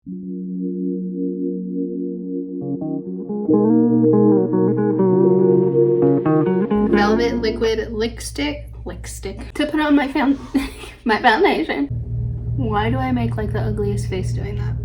Velvet liquid lick stick to put on my my foundation. Why do I make like the ugliest face doing that?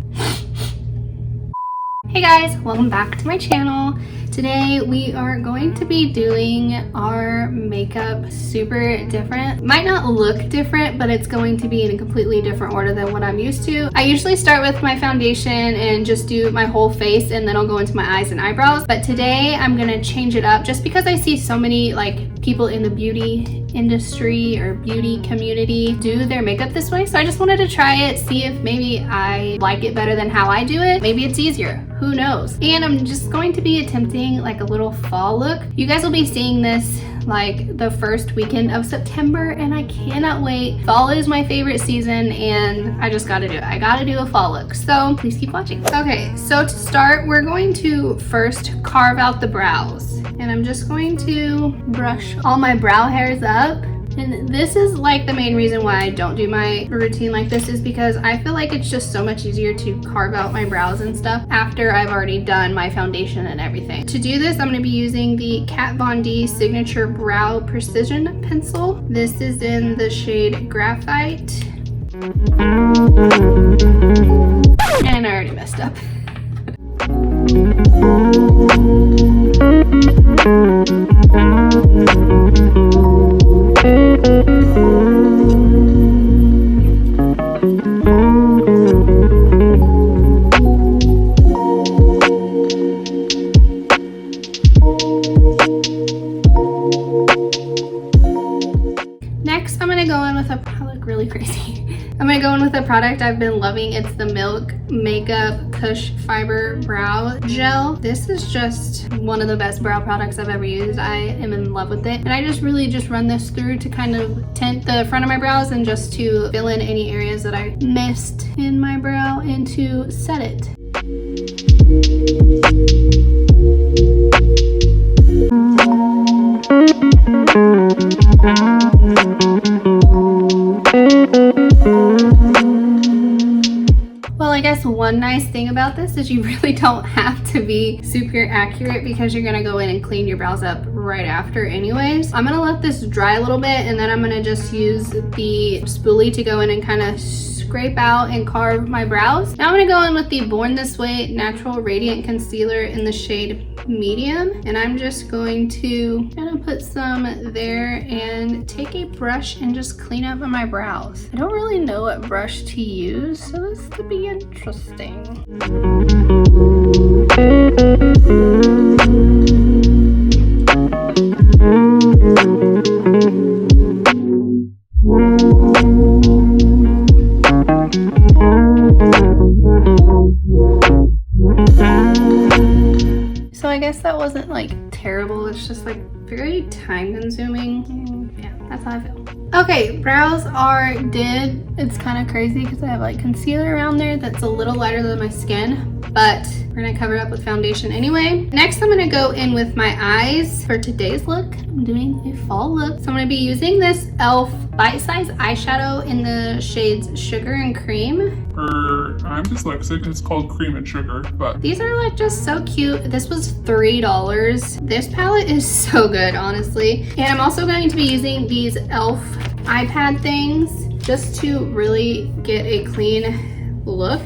Hey guys, welcome back to my channel. Today we are going to be doing our makeup super different. Might not look different, but it's going to be in a completely different order than what I'm used to. I usually start with my foundation and just do my whole face, and then I'll go into my eyes and eyebrows. But today I'm gonna change it up just because I see so many like people in the beauty industry or beauty community do their makeup this way. So I just wanted to try it, see if maybe I like it better than how I do it. Maybe it's easier, who knows? And I'm just going to be attempting like a little fall look. You guys will be seeing this like the first weekend of September, and I cannot wait. Fall is my favorite season and I just gotta do it. I gotta do a fall look, so please keep watching. Okay, so to start, we're going to first carve out the brows, and I'm just going to brush all my brow hairs up. And this is like the main reason why I don't do my routine like this, is because I feel like it's just so much easier to carve out my brows and stuff after I've already done my foundation and everything. To do this, I'm going to be using the Kat Von D Signature Brow Precision Pencil. This is in the shade Graphite. And I already messed up. Next, I'm gonna go in with I look really crazy. I'm gonna go in with a product I've been loving. It's the Milk Makeup Kush Fiber Brow Gel. This is just one of the best brow products I've ever used. I am in love with it. And I just really run this through to kind of tint the front of my brows and just to fill in any areas that I missed in my brow and to set it. Well, I guess one nice thing about this is you really don't have to be super accurate because you're gonna go in and clean your brows up right after anyways. I'm gonna let this dry a little bit, and then I'm gonna just use the spoolie to go in and kind of scrape out and carve my brows. Now I'm gonna go in with the Born This Way Natural Radiant Concealer in the shade Medium, and I'm just going to kind of put some there and take a brush and just clean up my brows. I don't really know what brush to use, so this could be interesting. So I guess that wasn't like terrible. It's just like very time consuming. Yeah, that's how I feel. Okay, brows are did. It's kind of crazy because I have like concealer around there that's a little lighter than my skin, but we're gonna cover it up with foundation anyway. Next, I'm gonna go in with my eyes. For today's look, I'm doing a fall look. So I'm gonna be using this e.l.f. bite-size eyeshadow in the shades Sugar and Cream. I'm dyslexic, it's called Cream and Sugar, but these are like just so cute. This was $3. This palette is so good, honestly. And I'm also going to be using these e.l.f. iPad things just to really get a clean look.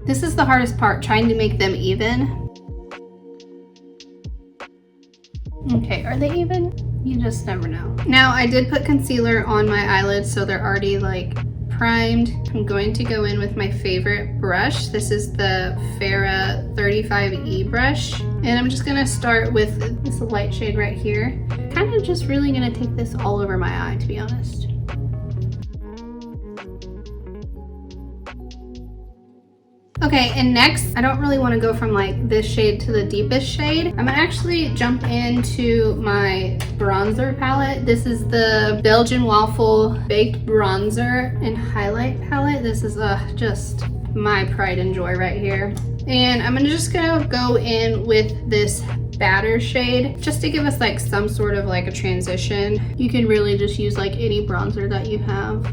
This is the hardest part, trying to make them even. Okay, are they even? You just never know. Now, I did put concealer on my eyelids, so they're already like primed. I'm going to go in with my favorite brush. This is the Farrah 35E brush. And I'm just gonna start with this light shade right here. Kind of just really gonna take this all over my eye, to be honest. Okay, and next, I don't really want to go from like this shade to the deepest shade. I'm gonna actually jump into my bronzer palette. This is the Belgian Waffle Baked Bronzer and Highlight palette. This is just my pride and joy right here. And I'm just gonna go in with this Batter shade just to give us like some sort of like a transition. You can really just use like any bronzer that you have.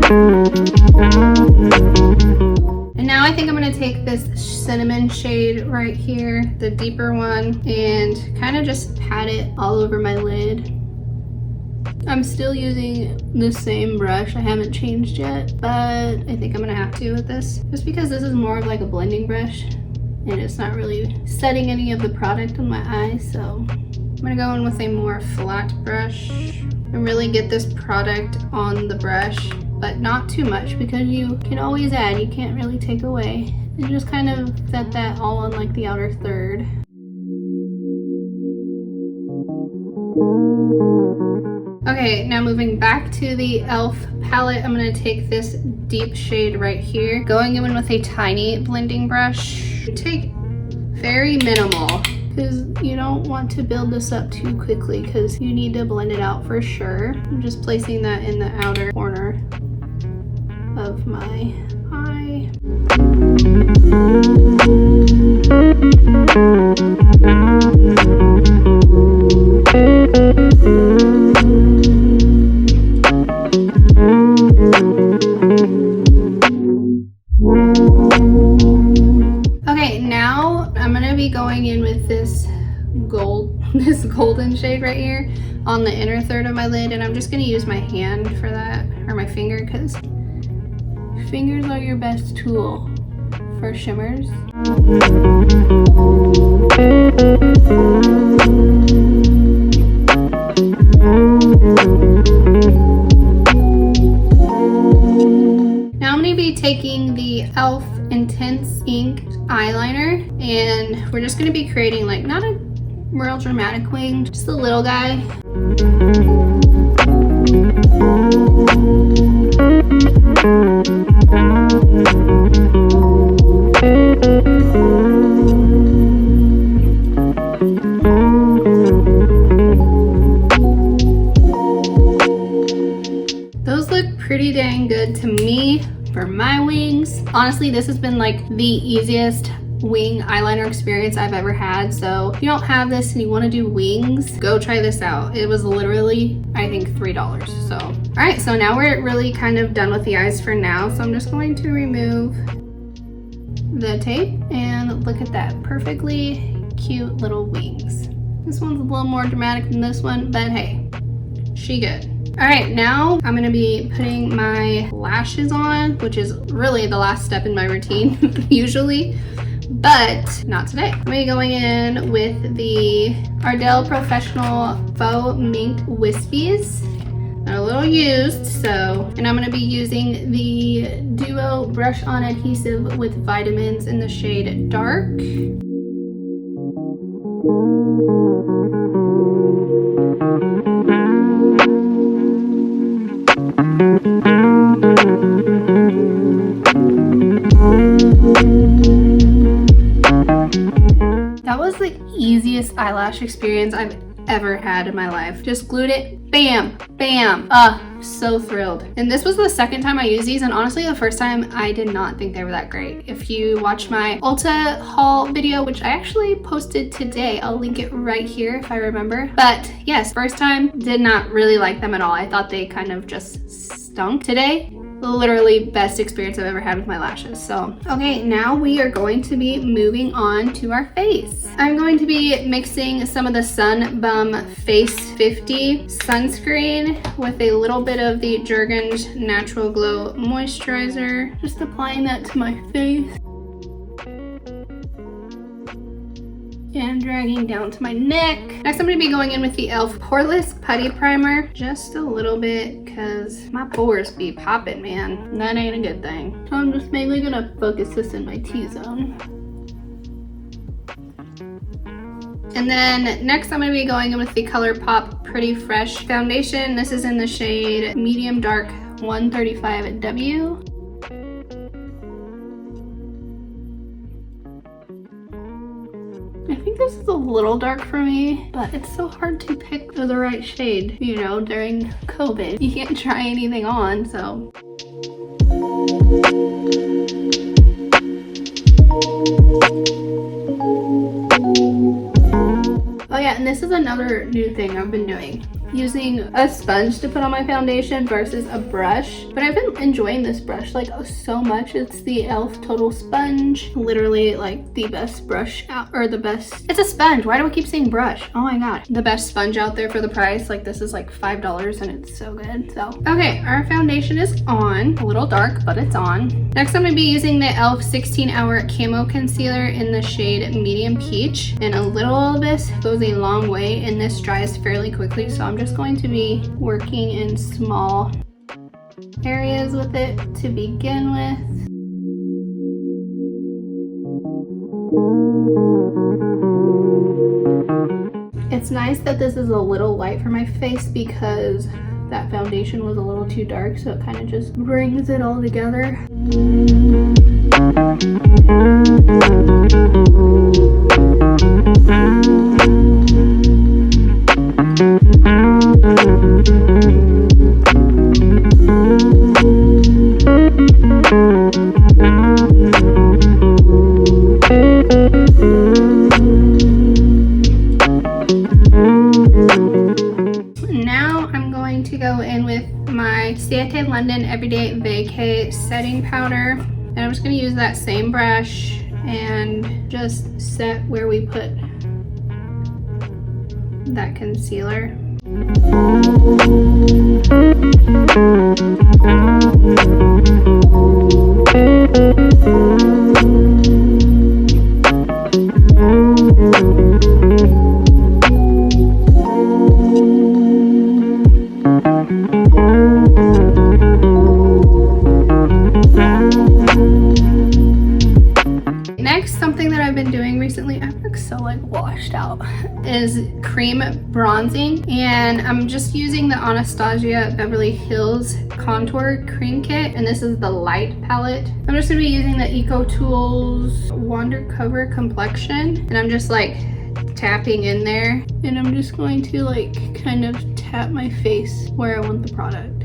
And now I think I'm gonna take this cinnamon shade right here, the deeper one, and kind of just pat it all over my lid. I'm still using the same brush. I haven't changed yet, but I think I'm gonna have to with this, just because this is more of like a blending brush and it's not really setting any of the product on my eyes. So I'm gonna go in with a more flat brush and really get this product on the brush, but not too much, because you can always add, you can't really take away. And just kind of set that all on like the outer third. Okay, now moving back to the e.l.f. palette, I'm gonna take this deep shade right here, going in with a tiny blending brush. Take very minimal, because you don't want to build this up too quickly, because you need to blend it out for sure. I'm just placing that in the outer corner of my eye. Okay, now I'm gonna be going in with this golden shade right here on the inner third of my lid, and I'm just gonna use my hand for that, or my finger, because fingers are your best tool for shimmers. Now I'm going to be taking the e.l.f. Intense Ink eyeliner, and we're just going to be creating like not a real dramatic wing, just a little guy. Those look pretty dang good to me for my wings. Honestly, this has been like the easiest wing eyeliner experience I've ever had. So if you don't have this and you want to do wings, go try this out. It was literally, I think, $3. So all right, so now we're really kind of done with the eyes for now. So I'm just going to remove the tape, and look at that, perfectly cute little wings. This one's a little more dramatic than this one, but hey, she good. All right, now I'm gonna be putting my lashes on, which is really the last step in my routine usually, but not today. I'm gonna be going in with the Ardell Professional Faux Mink Wispies. They're a little used, so, and I'm gonna be using the Duo Brush On Adhesive with Vitamins in the shade Dark. That was the easiest eyelash experience I've ever had in my life. Just glued it, bam, bam. So thrilled. And this was the second time I used these, and honestly the first time I did not think they were that great. If you watch my Ulta haul video, which I actually posted today, I'll link it right here if I remember. But yes, first time, did not really like them at all. I thought they kind of just stunk. Today, literally best experience I've ever had with my lashes. So okay, now we are going to be moving on to our face. I'm going to be mixing some of the Sun Bum Face 50 sunscreen with a little bit of the Jergens Natural Glow moisturizer, just applying that to my face and dragging down to my neck. Next, I'm going to be going in with the e.l.f. Poreless Putty Primer, just a little bit, because my pores be popping, man. That ain't a good thing. So I'm just mainly going to focus this in my T-zone. And then next, I'm going to be going in with the ColourPop Pretty Fresh Foundation. This is in the shade Medium Dark 135W. I think this is a little dark for me, but it's so hard to pick the right shade, you know, during COVID. You can't try anything on, so. Oh yeah, and this is another new thing I've been doing. using a sponge to put on my foundation versus a brush, but I've been enjoying this brush like so much. It's the e.l.f. Total Sponge, literally like the best brush out, or the best, it's a sponge, why do I keep saying brush? Oh my god, the best sponge out there for the price. Like this is like $5 and it's so good. So okay, our foundation is on, a little dark but it's on. Next I'm going to be using the e.l.f. 16-Hour Camo Concealer in the shade Medium Peach, and a little of this goes a long way and this dries fairly quickly, so I'm just going to be working in small areas with it to begin with. It's nice that this is a little light for my face because that foundation was a little too dark, so it kind of just brings it all together. Now I'm going to go in with my Ciate London Everyday Vacay Setting Powder, and I'm just going to use that same brush and just set where we put that concealer. Next, something that I've been doing recently, I look so like washed out, is cream bronzing, and I'm just using the Anastasia Beverly Hills Contour Cream Kit, and this is the light palette. I'm just gonna be using the Eco Tools Wonder Cover Complexion, and I'm just like tapping in there, and I'm just going to like kind of tap my face where I want the product.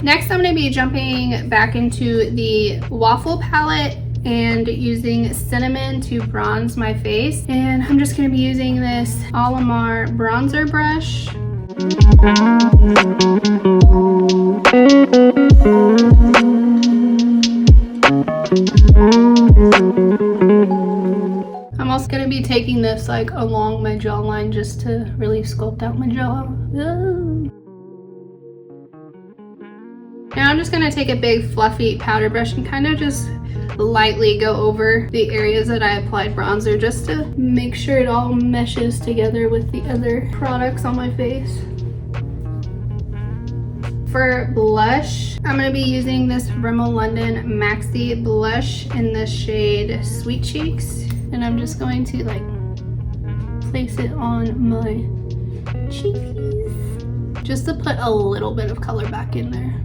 Next, I'm going to be jumping back into the Waffle palette and using cinnamon to bronze my face. And I'm just going to be using this Alamar bronzer brush. I'm also going to be taking this like along my jawline just to really sculpt out my jaw. Now I'm just going to take a big fluffy powder brush and kind of just lightly go over the areas that I applied bronzer just to make sure it all meshes together with the other products on my face. For blush, I'm going to be using this Rimmel London Maxi blush in the shade Sweet Cheeks, and I'm just going to like place it on my cheekies just to put a little bit of color back in there.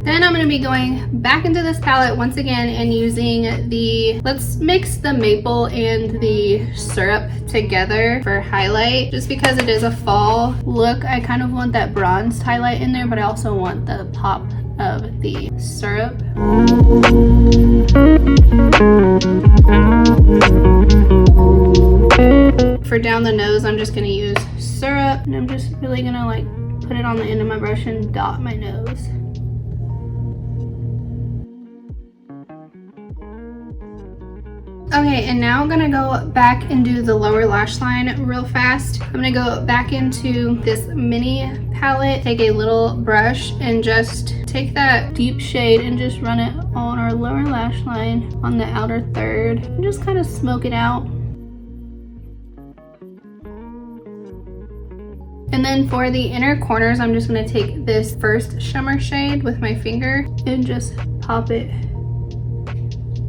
Then I'm going to be going back into this palette once again and using the, let's mix the maple and the syrup together for highlight. Just because it is a fall look, I kind of want that bronzed highlight in there, but I also want the pop of the syrup. For down the nose, I'm just going to use syrup, and I'm just really going to like put it on the end of my brush and dot my nose. Okay, and now I'm gonna go back and do the lower lash line real fast. I'm gonna go back into this mini palette, take a little brush, and just take that deep shade and just run it on our lower lash line on the outer third, and just kind of smoke it out. And then for the inner corners, I'm just gonna take this first shimmer shade with my finger and just pop it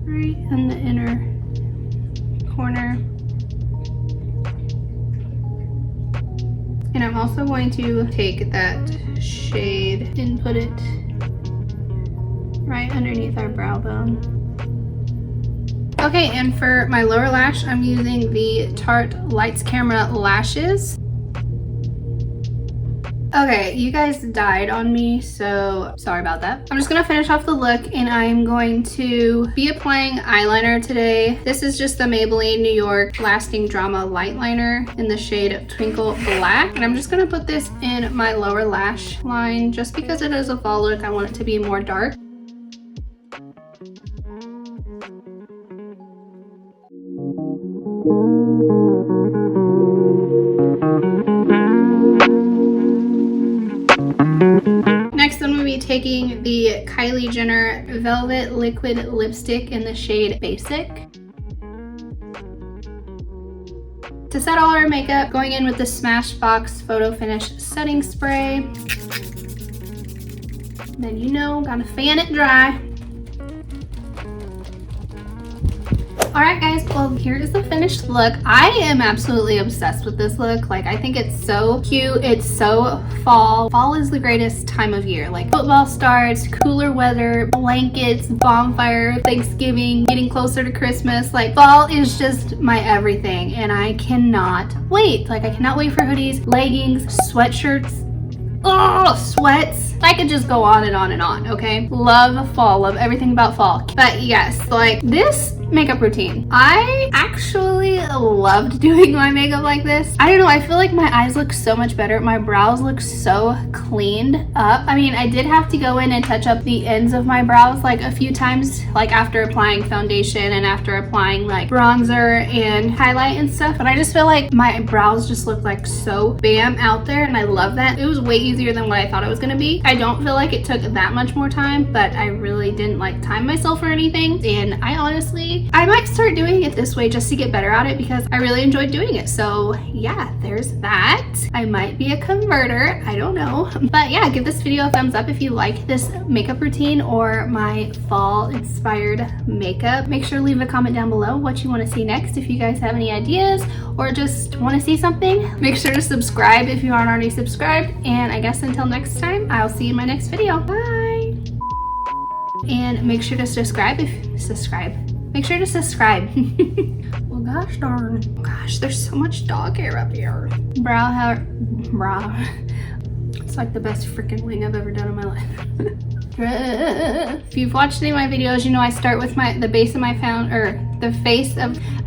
right in the inner corner. And I'm also going to take that shade and put it right underneath our brow bone. Okay, and for my lower lash, I'm using the Tarte Lights Camera Lashes. Okay, you guys died on me, so sorry about that. I'm just gonna finish off the look, and I'm going to be applying eyeliner today. This is just the Maybelline New York Lasting Drama Light Liner in the shade Twinkle Black. And I'm just gonna put this in my lower lash line. Just because it is a fall look, I want it to be more dark. Next, I'm going to be taking the Kylie Jenner Velvet Liquid Lipstick in the shade Basic. To set all our makeup, going in with the Smashbox Photo Finish Setting Spray. Then you know, gotta fan it dry. Alright guys, well here is the finished look. I am absolutely obsessed with this look. Like, I think it's so cute. It's so fall. Fall is the greatest time of year. Like, football starts, cooler weather, blankets, bonfire, Thanksgiving, getting closer to Christmas. Like, fall is just my everything, and I cannot wait. Like, I cannot wait for hoodies, leggings, sweatshirts. Oh, sweats. I could just go on and on and on, okay? Love fall, love everything about fall. But yes, like this makeup routine, I actually loved doing my makeup like this. I don't know, I feel like my eyes look so much better. My brows look so cleaned up. I mean, I did have to go in and touch up the ends of my brows like a few times, like after applying foundation and after applying like bronzer and highlight and stuff. But I just feel like my brows just look like so bam out there, and I love that. It was way easier than what I thought it was gonna be. I don't feel like it took that much more time, but I really didn't like time myself or anything. And I might start doing it this way just to get better at it, because I really enjoyed doing it. So yeah, there's that. I might be a converter, I don't know. But yeah, give this video a thumbs up if you like this makeup routine or my fall inspired makeup. Make sure to leave a comment down below what you want to see next if you guys have any ideas or just want to see something. Make sure to subscribe if you aren't already subscribed, and I guess until next time, I'll see you in my next video. Bye! And make sure to subscribe Make sure to subscribe. Well, gosh darn. Gosh, there's so much dog hair up here. Brow hair. It's like the best freaking wing I've ever done in my life. If you've watched any of my videos, you know I start with I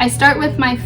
start with my